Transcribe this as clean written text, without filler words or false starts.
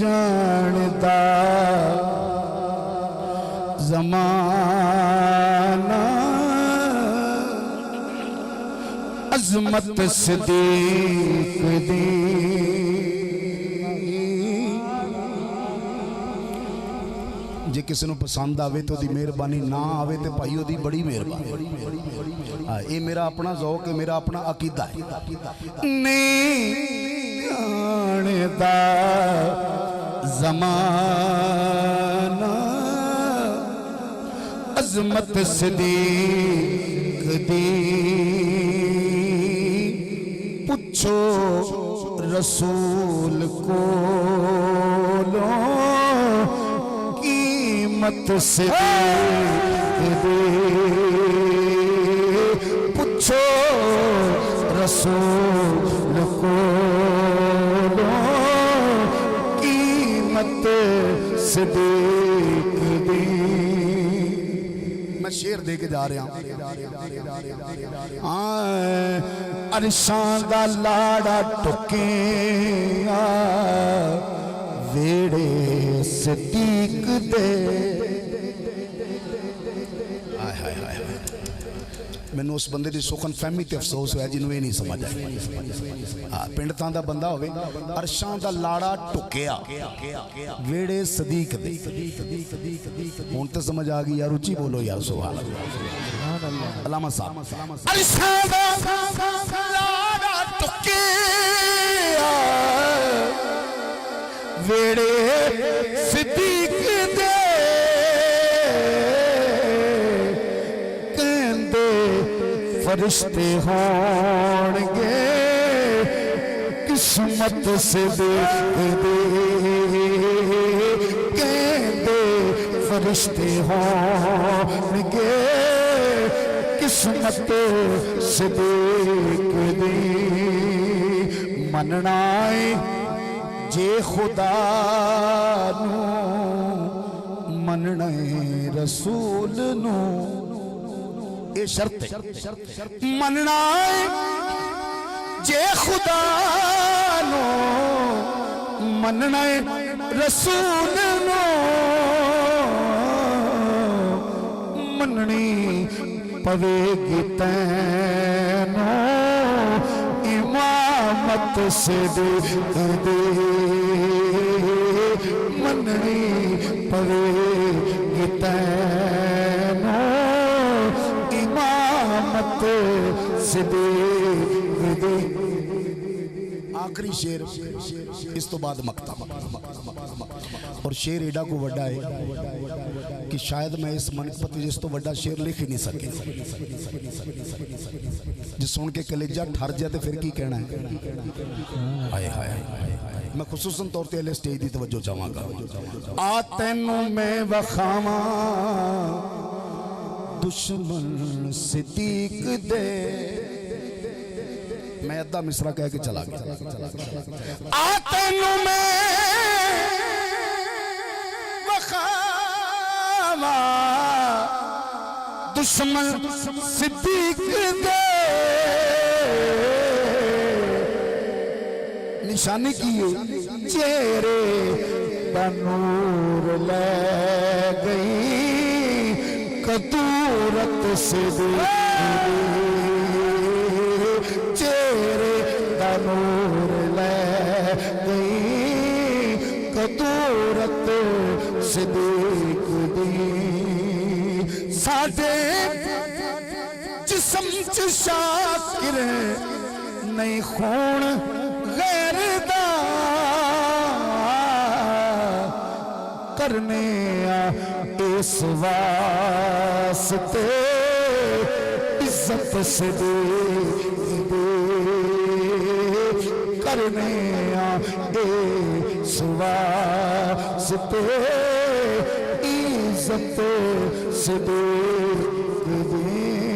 جاندا زمانہ عظمت صدیق دی جے کسی نو پسند آوے تو دی مہربانی نہ آوے تے بھائیو دی بڑی مہربانی اے میرا اپنا ذوق ہے میرا اپنا عقیدہ ہے نہیں جاندا زمانہ عظمت صدیق دی پوچھو رسول کو قیمت صدیق دی پوچھو رسول کو قیمت صدیق دی میں شیر دے کے جا رہا ہوں عرشاں دا لاڑا ٹکیا ویڑے صدیق دے میں نے اس بندے دی سخن فہمی تے افسوس ہویا جنہوں یہ نہیں سمجھا پنڈتان دا بندہ ہوئے عرشاں دا لاڑا ٹکیا ویڑے صدیق دے ہون تے سمجھ آگئی یار اچھی بولو یار سبحان اللہ علامہ صاحب عرشاں دا لاڑا ٹکیا ویڑے صدیق دے فرشتے ہونگے قسمت صدیق دے کہندے فرشتے ہونگے قسمت صدیق دے مننائے جے خدا نو مننائے رسول نو اے شرط ہے مننا جے خدا نو مننا رسول نو مننی پوے گی تینو امامت صدیق دے مننی پوے گی تینو امامت صدیق دی آخری شیر اس تو بعد مقطع اور شیر ایڈا کو وڈا ہے کہ شاید میں اس منقبت جس تو وڈا شیر لکھ ہی نہیں سکے جس سن کے کلیجہ ٹھر جاتے پھر کی کہنا ہے آئے آئے میں خصوصاً طور تے اہل سٹیج دی توجہ چاہاں گا آتینوں میں وخاواں دشمن صدیق دے میں ادھا مصرہ کہہ کے چلا گیا آتینوں میں وخاواں دشمن صدیق دے نشانی کیے چہرے بنور لے گئی قدورت صدیق چہرے دا نور لے گئی قدورت صدیق دی ساڈے جسم چ شاکر نہیں خون غیر دا کرنے اس واسطے عزت صدیق دے کرنے اس واسطے عزت صدیق دے